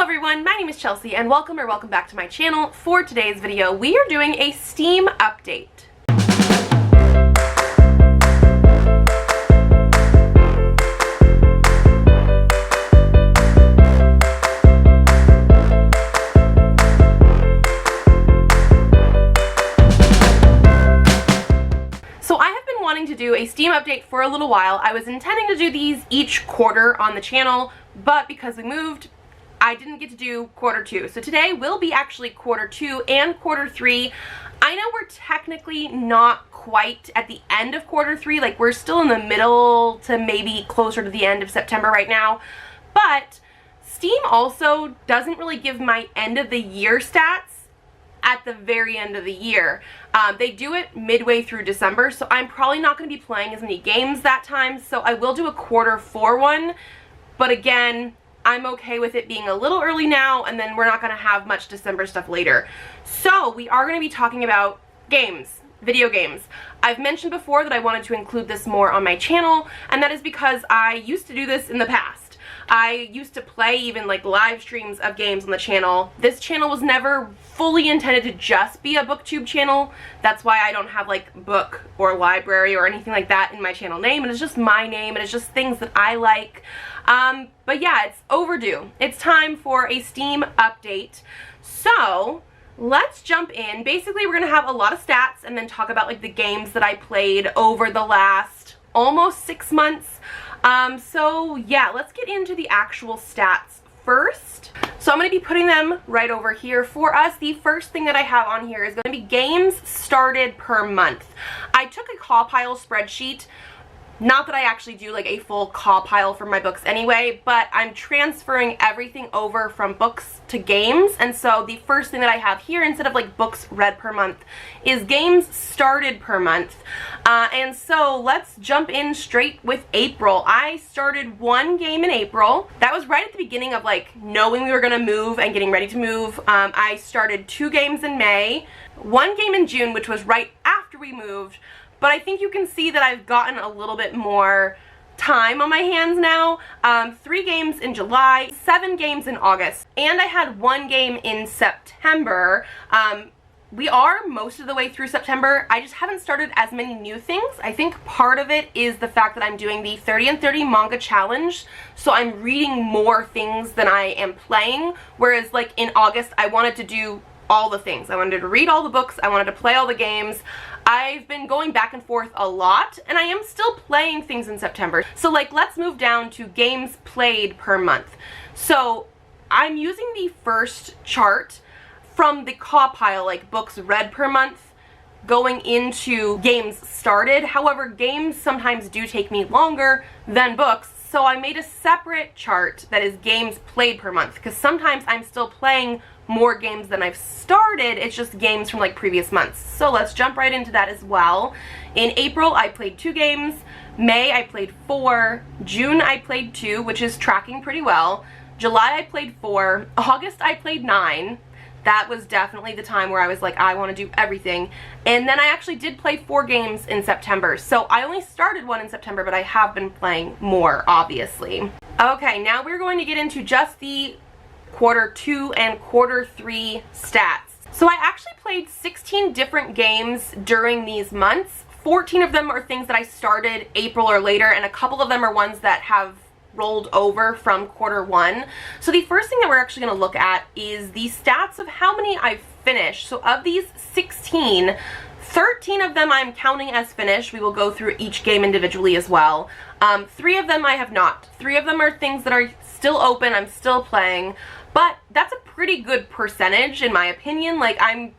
everyone, my name is Chelsea and welcome back to my channel. For today's video, we are doing a Steam update. So I have been wanting to do a Steam update for a little while. I was intending to do these each quarter on the channel, but because we moved, I didn't get to do quarter two. So today will be actually quarter two and quarter three. I know we're technically not quite at the end of quarter three, like we're still in the middle to maybe closer to the end of September right now, but Steam also doesn't really give my end of the year stats at the very end of the year. They do it midway through December, so I'm probably not going to be playing as many games that time, so I will do a quarter four one, but again, I'm okay with it being a little early now, and then we're not going to have much December stuff later. So we are going to be talking about games, video games. I've mentioned before that I wanted to include this more on my channel, and that is because I used to do this in the past. I used to play even like live streams of games on the channel. This channel was never fully intended to just be a booktube channel. That's why I don't have like book or library or anything like that in my channel name. It is just my name, and it's just things that I like. But yeah, it's overdue. It's time for a Steam update. So let's jump in. Basically, we're gonna have a lot of stats and then talk about like the games that I played over the last almost 6 months. So yeah, let's get into the actual stats first. So I'm going to be putting them right over here for us. The first thing that I have on here is going to be games started per month. I took a compile spreadsheet. Not that I actually do like a full compile for my books anyway, but I'm transferring everything over from books to games, and so the first thing that I have here, instead of like books read per month, is games started per month. And so let's jump in straight with April. I started one game in April. That was right at the beginning of like knowing we were gonna move and getting ready to move. I started 2 games in May, 1 game in June, which was right after we moved. But I think you can see that I've gotten a little bit more time on my hands now. 3 games in July, 7 games in August, and I had 1 game in September. We are most of the way through September. I just haven't started as many new things. I think part of it is the fact that I'm doing the 30 and 30 manga challenge, so I'm reading more things than I am playing, whereas like in August I wanted to do all the things. I wanted to read all the books, I wanted to play all the games. I've been going back and forth a lot, and I am still playing things in September. So like, let's move down to games played per month. So I'm using the first chart from the compile, like books read per month, going into games started. However, games sometimes do take me longer than books, so I made a separate chart that is games played per month, because sometimes I'm still playing more games than I've started. It's just games from like previous months. So let's jump right into that as well. In April, I played 2 games. May, I played 4. June, I played 2, which is tracking pretty well. July, I played 4. August, I played 9. That was definitely the time where I was like, I want to do everything. And then I actually did play 4 games in September. So I only started 1 in September, but I have been playing more, obviously. Okay, now we're going to get into just the quarter 2 and quarter 3 stats. So I actually played 16 different games during these months. 14 of them are things that I started April or later, and a couple of them are ones that have rolled over from quarter 1. So the first thing that we're actually going to look at is the stats of how many I've finished. So of these 16, 13 of them I'm counting as finished. We will go through each game individually as well. 3 of them I have not. 3 of them are things that are still open, I'm still playing, but that's a pretty good percentage in my opinion. Like, I'm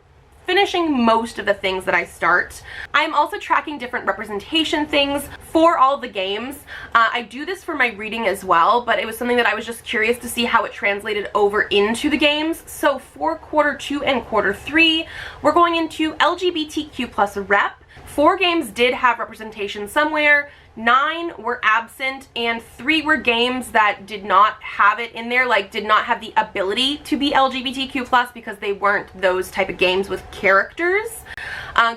finishing most of the things that I start. I'm also tracking different representation things for all the games. I do this for my reading as well, but it was something that I was just curious to see how it translated over into the games. So for quarter 2 and quarter 3, we're going into LGBTQ+ rep. 4 games did have representation somewhere. 9 were absent, and 3 were games that did not have it in there, like did not have the ability to be LGBTQ+ because they weren't those type of games with characters.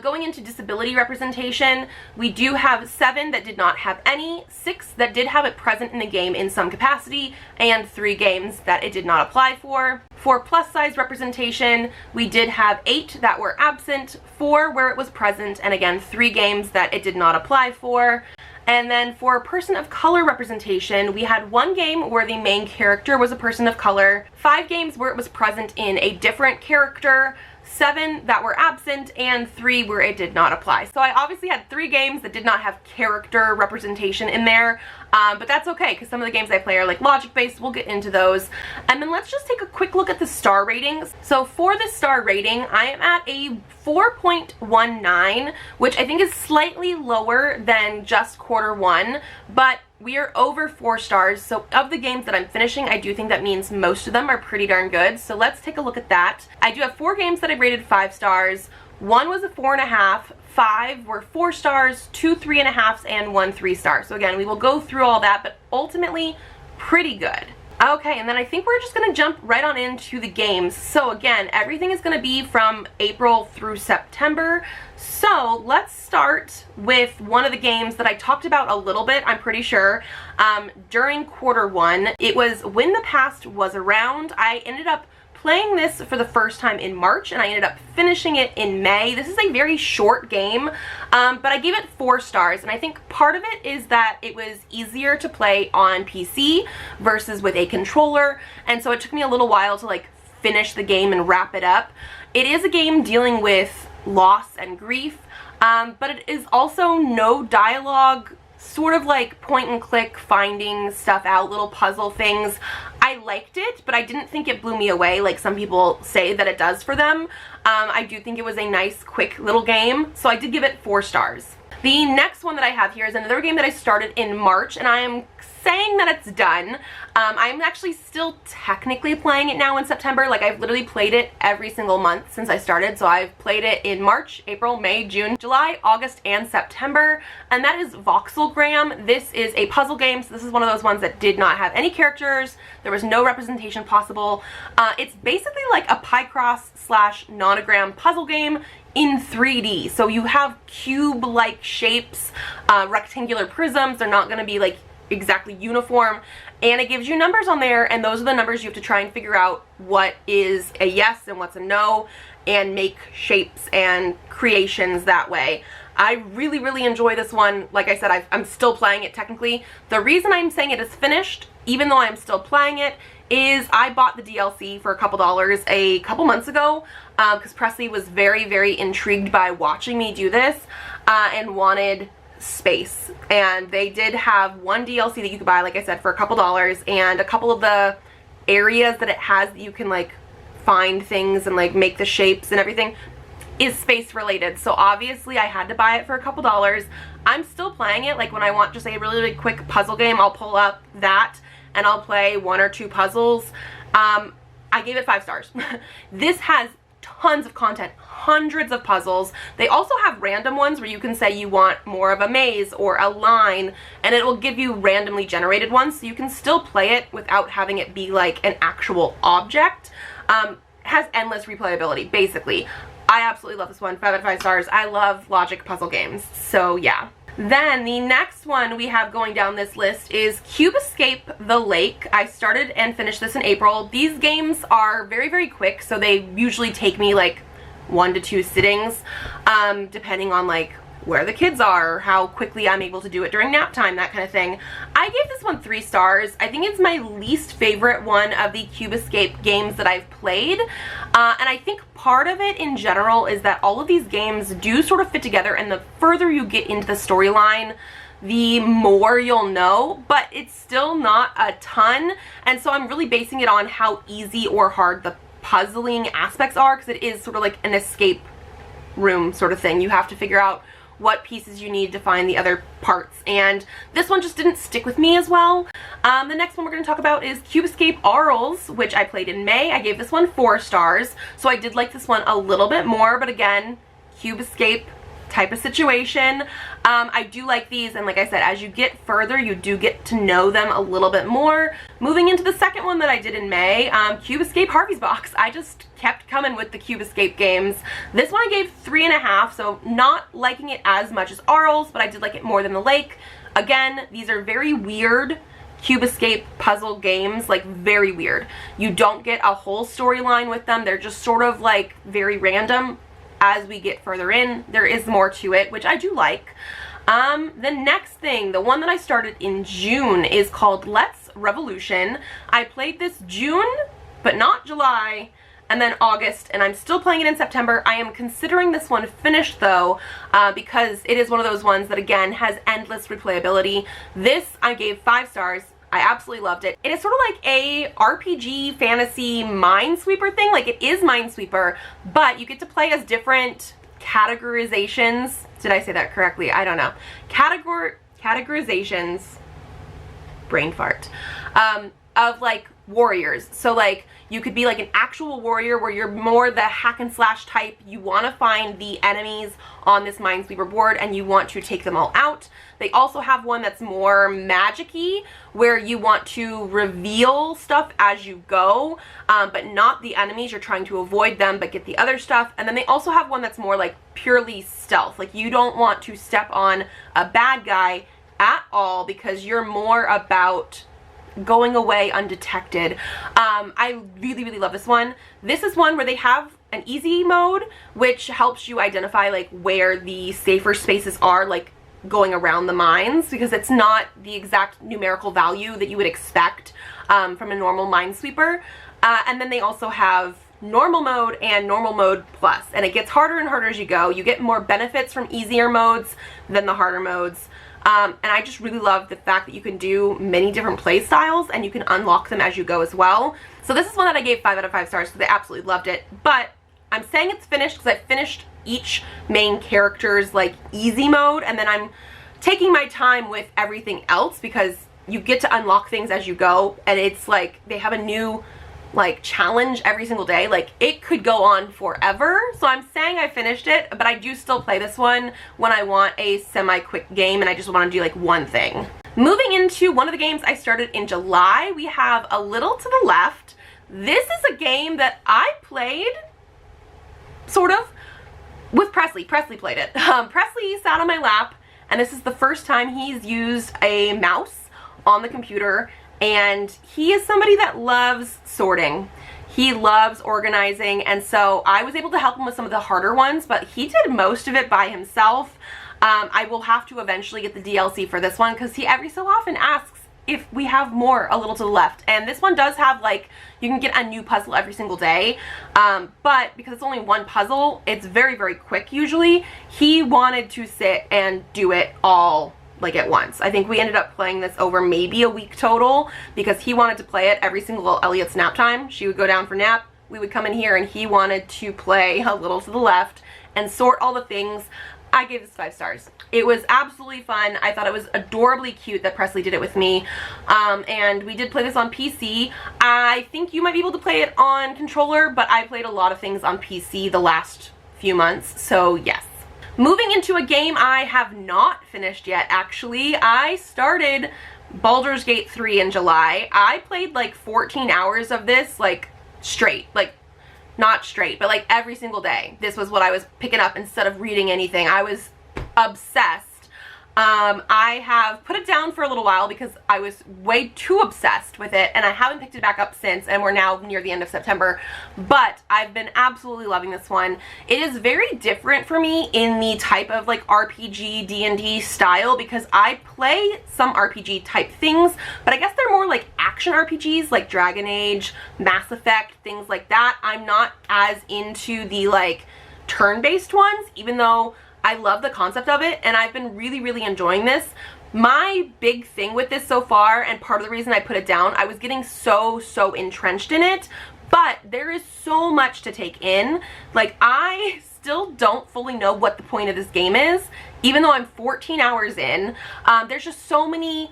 Going into disability representation, we do have 7 that did not have any, 6 that did have it present in the game in some capacity, and 3 games that it did not apply for. For plus size representation, we did have 8 that were absent, 4 where it was present, and again 3 games that it did not apply for. And then for person of color representation, we had 1 game where the main character was a person of color, 5 games where it was present in a different character, 7 that were absent, and 3 where it did not apply. So I obviously had 3 games that did not have character representation in there, but that's okay because some of the games I play are like logic based. We'll get into those. And then let's just take a quick look at the star ratings. So for the star rating, I am at a 4.19, which I think is slightly lower than just quarter 1, but we are over 4 stars, so of the games that I'm finishing, I do think that means most of them are pretty darn good. So let's take a look at that. I do have 4 games that I rated 5 stars. 1 was a 4.5, 5 were 4 stars, 2 3.5s, and 1 3 star. So again, we will go through all that, but ultimately, pretty good. Okay, and then I think we're just gonna jump right on into the games. So again, everything is gonna be from April through September. So let's start with one of the games that I talked about a little bit, I'm pretty sure, during quarter 1. It was When the Past Was Around. I ended up playing this for the first time in March, and I ended up finishing it in May. This is a very short game, but I gave it 4 stars, and I think part of it is that it was easier to play on PC versus with a controller, and so it took me a little while to like finish the game and wrap it up. It is a game dealing with loss and grief, but it is also no dialogue, sort of like point and click, finding stuff out, little puzzle things. I liked it, but I didn't think it blew me away like some people say that it does for them. I do think it was a nice, quick little game, so I did give it 4 stars. The next one that I have here is another game that I started in March, and I am saying that it's done. I'm actually still technically playing it now in September. Like, I've literally played it every single month since I started. So I've played it in March, April, May, June, July, August, and September. And that is Voxelgram. This is a puzzle game. So this is one of those ones that did not have any characters. There was no representation possible. It's basically like a Picross / nonogram puzzle game in 3D. So you have cube-like shapes, rectangular prisms. They're not going to be like exactly uniform, and it gives you numbers on there, and those are the numbers you have to try and figure out what is a yes and what's a no, and make shapes and creations that way. I really, really enjoy this one. Like I said, I'm still playing it technically. The reason I'm saying it is finished, even though I'm still playing it, is I bought the DLC for a couple dollars a couple months ago because Presley was very, very intrigued by watching me do this and wanted space, and they did have one DLC that you could buy, like I said, for a couple dollars, and a couple of the areas that it has that you can like find things and like make the shapes and everything is space related. So obviously I had to buy it for a couple dollars. I'm still playing it. Like when I want just a really, really quick puzzle game, I'll pull up that and I'll play 1 or 2 puzzles. I gave it 5 stars. This has tons of content, hundreds of puzzles. They also have random ones where you can say you want more of a maze or a line, and it will give you randomly generated ones, so you can still play it without having it be like an actual object. Has endless replayability, basically. I absolutely love this one. 5 out of 5 stars. I love logic puzzle games, so yeah. Then the next one we have going down this list is Cube Escape the Lake. I started and finished this in April. These games are very, very quick, so they usually take me like 1 to 2 sittings, depending on like where the kids are, or how quickly I'm able to do it during nap time, that kind of thing. I gave this one 3 stars. I think it's my least favorite one of the Cube Escape games that I've played, and I think part of it in general is that all of these games do sort of fit together, and the further you get into the storyline, the more you'll know, but it's still not a ton, and so I'm really basing it on how easy or hard the puzzling aspects are, because it is sort of like an escape room sort of thing. You have to figure out what pieces you need to find the other parts, and this one just didn't stick with me as well. The next one we're going to talk about is Cube Escape Arles, which I played in May. I gave this one 4 stars, so I did like this one a little bit more, but again, Cube Escape type of situation. I do like these, and like I said, as you get further, you do get to know them a little bit more. Moving into the second one that I did in May, Cube Escape Harvey's Box. I just kept coming with the Cube Escape games. This one I gave 3.5, so not liking it as much as Arles, but I did like it more than The Lake. Again, these are very weird Cube Escape puzzle games, like very weird. You don't get a whole storyline with them. They're just sort of like very random. As we get further in, there is more to it, which I do like. The next thing, the one that I started in June, is called Let's Revolution. I played this June, but not July, and then August, and I'm still playing it in September. I am considering this one finished though, because it is one of those ones that again has endless replayability. This I gave 5 stars. I absolutely loved it. It is sort of like a RPG fantasy Minesweeper thing. Like, it is Minesweeper, but you get to play as different categorizations. Did I say that correctly? I don't know. Categorizations, brain fart, of like warriors. So like, you could be like an actual warrior where you're more the hack and slash type. You want to find the enemies on this Minesweeper board and you want to take them all out. They also have one that's more magic-y, where you want to reveal stuff as you go, but not the enemies. You're trying to avoid them but get the other stuff. And then they also have one that's more like purely stealth. Like, you don't want to step on a bad guy at all because you're more about going away undetected. I really, really love this one. This is one where they have an easy mode, which helps you identify like where the safer spaces are, like going around the mines, because it's not the exact numerical value that you would expect from a normal Minesweeper. And then they also have normal mode and normal mode plus, and it gets harder and harder as you go. You get more benefits from easier modes than the harder modes. And I just really love the fact that you can do many different play styles and you can unlock them as you go as well. So this is one that I gave 5 out of 5 stars because I absolutely loved it. But I'm saying it's finished because I finished each main character's like easy mode, and then I'm taking my time with everything else because you get to unlock things as you go, and it's like they have a new like challenge every single day. Like, it could go on forever. So I'm saying I finished it, but I do still play this one when I want a semi-quick game and I just want to do like one thing. Moving into one of the games I started in July, we have A Little to the Left. This is a game that I played sort of with Presley. Presley played it. Presley sat on my lap, and this is the first time he's used a mouse on the computer. And he is somebody that loves sorting. He loves organizing, and so I was able to help him with some of the harder ones, but he did most of it by himself. I will have to eventually get the DLC for this one because he every so often asks if we have more A Little to the Left. And this one does have like, you can get a new puzzle every single day, but because it's only one puzzle, it's very, very quick usually. He wanted to sit and do it all like at once. I think we ended up playing this over maybe a week total because he wanted to play it every single Elliot's nap time. She would go down for nap, we would come in here, and he wanted to play A Little to the Left and sort all the things. I gave this 5 stars. It was absolutely fun. I thought it was adorably cute that Presley did it with me. And we did play this on PC. I think you might be able to play it on controller, but I played a lot of things on PC the last few months, so yes. Moving into a game I have not finished yet, actually. I started Baldur's Gate 3 in July. I played like 14 hours of this, like straight. Like, not straight, but like every single day. This was what I was picking up instead of reading anything. I was obsessed. I have put it down for a little while because I was way too obsessed with it, and I haven't picked it back up since, and we're now near the end of September, but I've been absolutely loving this one. It is very different for me in the type of like RPG D&D style because I play some RPG type things, but I guess they're more like action RPGs like Dragon Age, Mass Effect, things like that. I'm not as into the like turn-based ones, even though I love the concept of it, and I've been really, really enjoying this. My big thing with this so far, and part of the reason I put it down, I was getting so entrenched in it, but there is so much to take in. Like, I still don't fully know what the point of this game is, even though I'm 14 hours in. There's just so many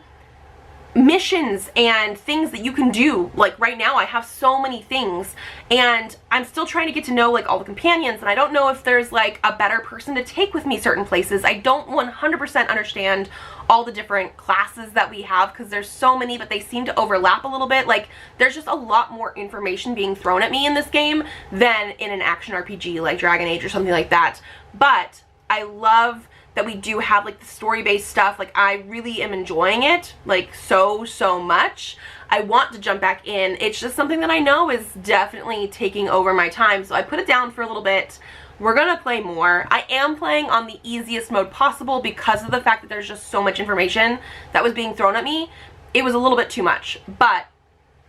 missions and things that you can do. Like right now I have so many things and I'm still trying to get to know like all the companions, and I don't know if there's like a better person to take with me certain places. I don't 100% understand all the different classes that we have because there's so many, but they seem to overlap a little bit. Like there's just a lot more information being thrown at me in this game than in an action RPG like Dragon Age or something like that. But I love that we do have like the story-based stuff. Like I really am enjoying it like so much. I want to jump back in. It's just something that I know is definitely taking over my time, so I put it down for a little bit. We're gonna play more. I am playing on the easiest mode possible because of the fact that there's just so much information that was being thrown at me. It was a little bit too much, but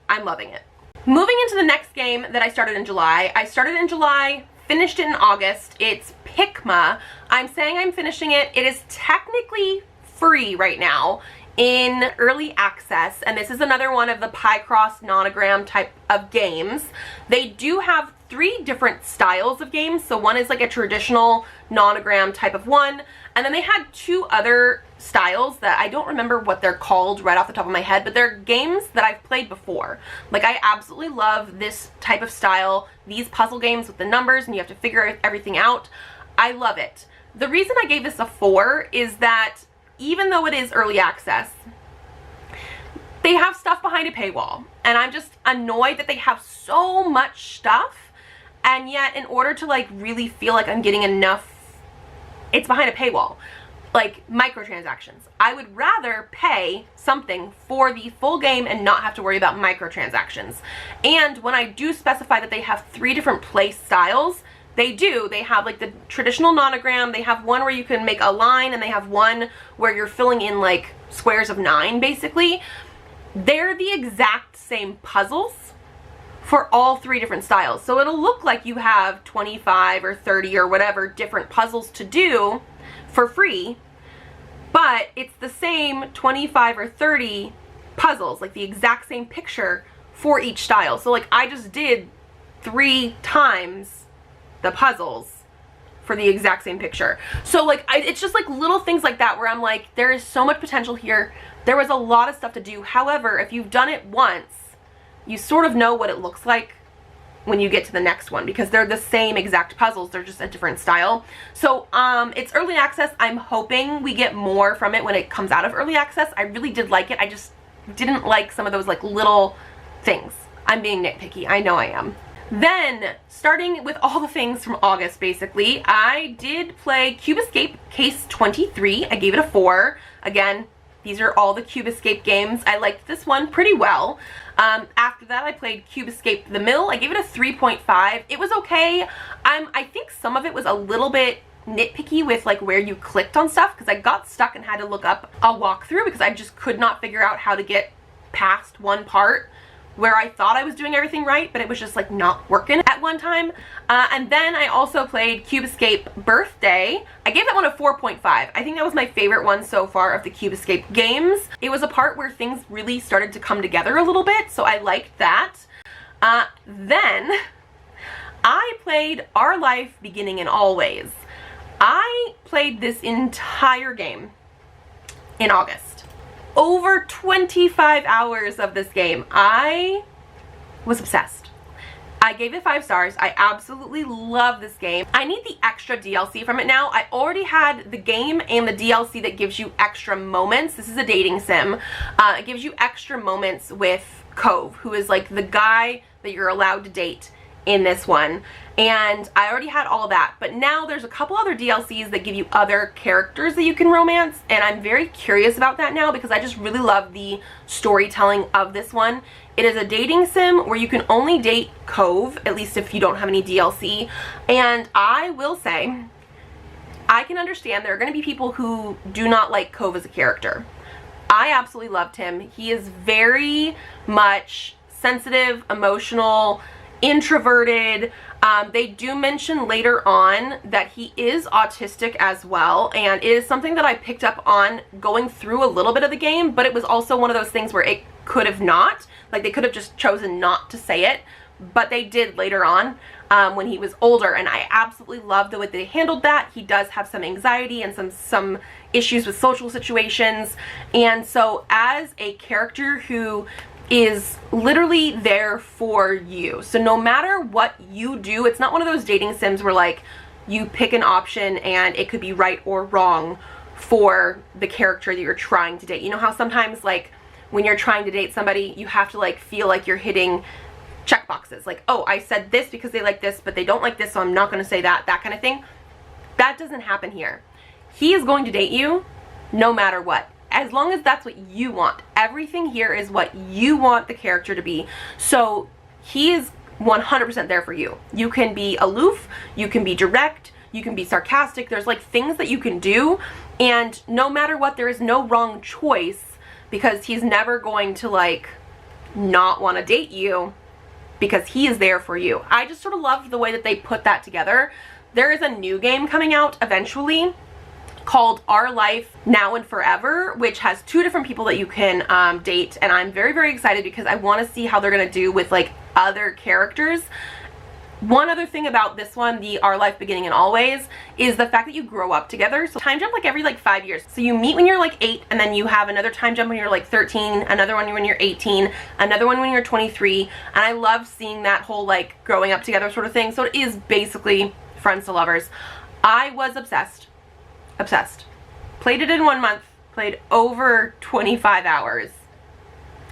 I'm loving it. Moving into the next game that I started in July. I started in July, finished it in August. It's Picma. I'm saying I'm finishing it. It is technically free right now in early access, and this is another one of the Picross nonogram type of games. They do have 3 different styles of games. So one is like a traditional nonogram type of one, and then they had 2 other styles that I don't remember what they're called right off the top of my head, but they're games that I've played before. Like I absolutely love this type of style, these puzzle games with the numbers and you have to figure everything out. I love it. The reason I gave this a 4 is that even though it is early access, they have stuff behind a paywall, and I'm just annoyed that they have so much stuff, and yet in order to like really feel like I'm getting enough, it's behind a paywall. Like microtransactions. I would rather pay something for the full game and not have to worry about microtransactions. And when I do specify that they have 3 different play styles, they do. They have like the traditional nonogram, they have one where you can make a line, and they have one where you're filling in like squares of 9 basically. They're the exact same puzzles for all 3 different styles. So it'll look like you have 25 or 30 or whatever different puzzles to do for free, but it's the same 25 or 30 puzzles, like the exact same picture for each style. So like I just did 3 times the puzzles for the exact same picture. So like it's just like little things like that where I'm like, there is so much potential here. There was a lot of stuff to do. However, if you've done it once, you sort of know what it looks like when you get to the next one, because they're the same exact puzzles, they're just a different style. So it's early access. I'm hoping we get more from it when it comes out of early access. I really did like it. I just didn't like some of those like little things. I'm being nitpicky, I know I am. Then, starting with all the things from August basically, I did play Cube Escape Case 23. I gave it a 4. Again, these are all the Cube Escape games. I liked this one pretty well. After that, I played Cube Escape The Mill. I gave it a 3.5. It was okay. I think some of it was a little bit nitpicky with like where you clicked on stuff, because I got stuck and had to look up a walkthrough because I just could not figure out how to get past one part where I thought I was doing everything right, but it was just like not working at one time. And then I also played Cube Escape Birthday. I gave that one a 4.5. I think that was my favorite one so far of the Cube Escape games. It was a part where things really started to come together a little bit, so I liked that. Then I played Our Life Beginning and Always. I played this entire game in August. Over 25 hours of this game. I was obsessed. I gave it 5 stars. I absolutely love this game. I need the extra DLC from it now. I already had the game and the DLC that gives you extra moments. This is a dating sim. It gives you extra moments with Cove, who is like the guy that you're allowed to date in this one, and I already had all of that, but now there's a couple other DLCs that give you other characters that you can romance, and I'm very curious about that now because I just really love the storytelling of this one. It is a dating sim where you can only date Cove, at least if you don't have any DLC, and I will say I can understand there are going to be people who do not like Cove as a character. I absolutely loved him. He is very much sensitive, emotional, introverted. They do mention later on that he is autistic as well, and it is something that I picked up on going through a little bit of the game, but it was also one of those things where it could have not, like they could have just chosen not to say it, but they did later on when he was older, and I absolutely love the way they handled that. He does have some anxiety and some issues with social situations, and so as a character who is literally there for you, so no matter what you do, it's not one of those dating sims where like you pick an option and it could be right or wrong for the character that you're trying to date. You know how sometimes like when you're trying to date somebody, you have to like feel like you're hitting check boxes, like, oh, I said this because they like this, but they don't like this, so I'm not going to say that kind of thing. That doesn't happen here. He is going to date you no matter what, as long as that's what you want. Everything here is what you want the character to be, so he is 100% there for you. You can be aloof, you can be direct, you can be sarcastic. There's like things that you can do, and no matter what, there is no wrong choice, because he's never going to like not want to date you, because he is there for you. I just sort of love the way that they put that together. There is a new game coming out eventually called Our Life Now and Forever, which has 2 different people that you can date, and I'm very, very excited because I want to see how they're going to do with like other characters. One other thing about this one, the Our Life Beginning and Always, is the fact that you grow up together. So time jump like every like 5 years. So you meet when you're like 8, and then you have another time jump when you're like 13, another one when you're 18, another one when you're 23. And I love seeing that whole like growing up together sort of thing. So it is basically friends to lovers. I was obsessed. Obsessed. Played it in 1 month. Played over 25 hours.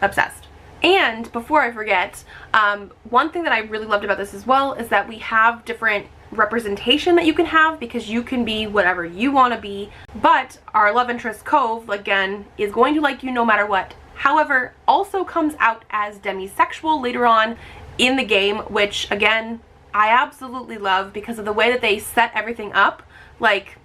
Obsessed. And before I forget, one thing that I really loved about this as well is that we have different representation that you can have, because you can be whatever you want to be, but our love interest Cove, again, is going to like you no matter what. However, also comes out as demisexual later on in the game, which again, I absolutely love because of the way that they set everything up. Like,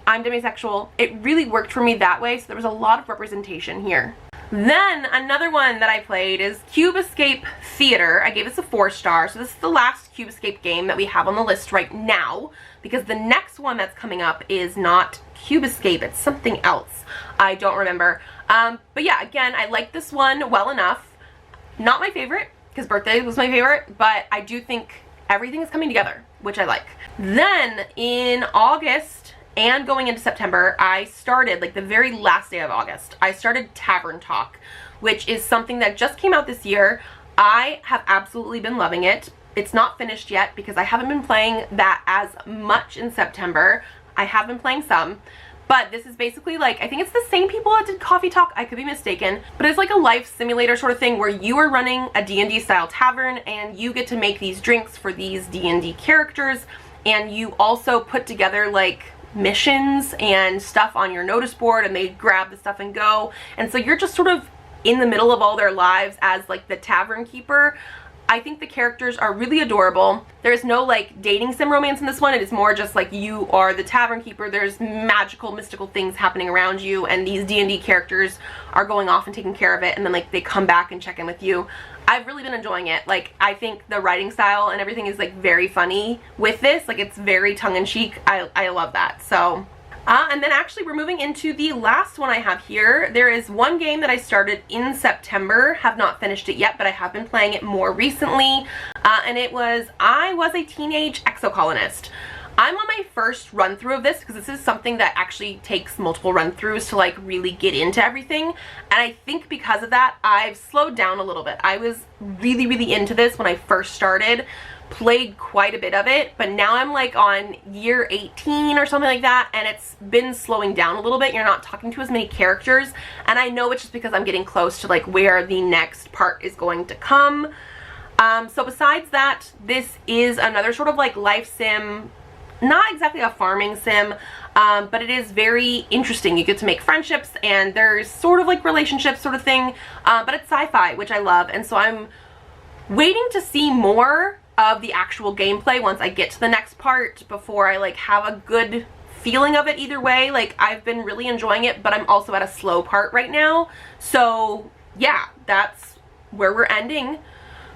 I'm demisexual. It really worked for me that way, so there was a lot of representation here. Then another one that I played is Cube Escape Theater. I gave this a 4-star, so this is the last Cube Escape game that we have on the list right now, because the next one that's coming up is not Cube Escape, it's something else. I don't remember. But yeah, again, I like this one well enough. Not my favorite, because Birthday was my favorite, but I do think everything is coming together, which I like. Then in August and going into September, I started, like the very last day of August, I started Tavern Talk, which is something that just came out this year. I have absolutely been loving it. It's not finished yet because I haven't been playing that as much in September. I have been playing some, but this is basically like, I think it's the same people that did Coffee Talk, I could be mistaken, but it's like a life simulator sort of thing where you are running a D&D style tavern and you get to make these drinks for these D&D characters, and you also put together like missions and stuff on your notice board, and they grab the stuff and go, and so you're just sort of in the middle of all their lives as like the tavern keeper. I think the characters are really adorable. There's no like dating sim romance in this one. It is more just like you are the tavern keeper. There's magical, mystical things happening around you, and these D&D characters are going off and taking care of it, and then like they come back and check in with you. I've really been enjoying it. Like, I think the writing style and everything is like very funny with this. Like, it's very tongue-in-cheek. I love that. So and then actually we're moving into the last one I have here. There is one game that I started in September, have not finished it yet, but I have been playing it more recently, and it was I Was a Teenage Exocolonist. I'm on my first run through of this because this is something that actually takes multiple run throughs to like really get into everything, and I think because of that I've slowed down a little bit. I was really into this when I first started, played quite a bit of it, but now I'm like on year 18 or something like that, and it's been slowing down a little bit. You're not talking to as many characters, and I know it's just because I'm getting close to like where the next part is going to come. So besides that, this is another sort of like life sim, not exactly a farming sim, but it is very interesting. You get to make friendships, and there's sort of like relationships sort of thing, but it's sci-fi, which I love, and so I'm waiting to see more of the actual gameplay once I get to the next part before I like have a good feeling of it either way. Like, I've been really enjoying it, but I'm also at a slow part right now. So yeah, that's where we're ending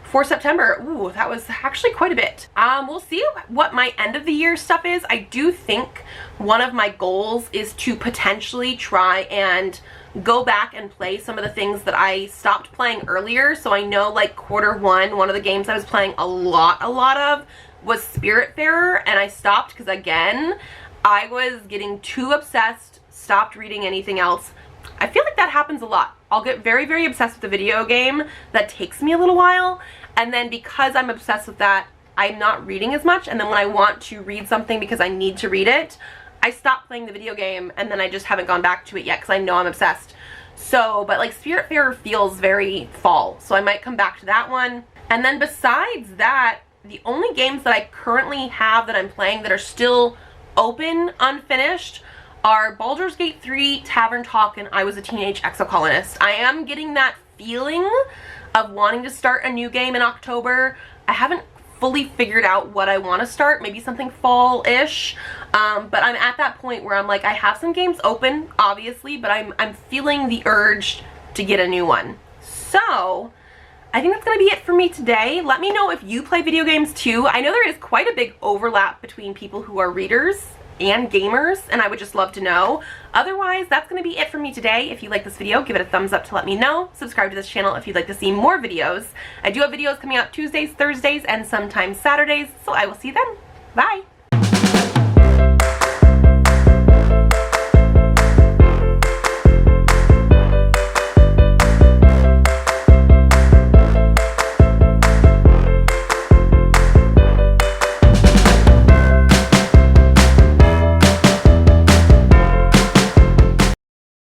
for September. Ooh, that was actually quite a bit. We'll see what my end of the year stuff is. I do think one of my goals is to potentially try and go back and play some of the things that I stopped playing earlier. So I know like Q1, one of the games I was playing a lot of was Spiritfarer, and I stopped because again, I was getting too obsessed, stopped reading anything else. I feel like that happens a lot. I'll get very, very obsessed with a video game that takes me a little while, and then because I'm obsessed with that, I'm not reading as much, and then when I want to read something because I need to read it, I stop playing the video game, and then I just haven't gone back to it yet because I know I'm obsessed. So, but like Spiritfarer feels very fall, so I might come back to that one. And then besides that, the only games that I currently have that I'm playing that are still open, unfinished, are Baldur's Gate 3, Tavern Talk, and I Was a Teenage Exocolonist. I am getting that feeling of wanting to start a new game in October. I haven't fully figured out what I want to start, maybe something fall-ish, but I'm at that point where I'm like, I have some games open, obviously, but I'm feeling the urge to get a new one. So I think that's going to be it for me today. Let me know if you play video games too. I know there is quite a big overlap between people who are readers and gamers, and I would just love to know. Otherwise, that's going to be it for me today. If you like this video, give it a thumbs up to let me know. Subscribe to this channel if you'd like to see more videos. I do have videos coming out Tuesdays, Thursdays, and sometimes Saturdays, so I will see you then. Bye!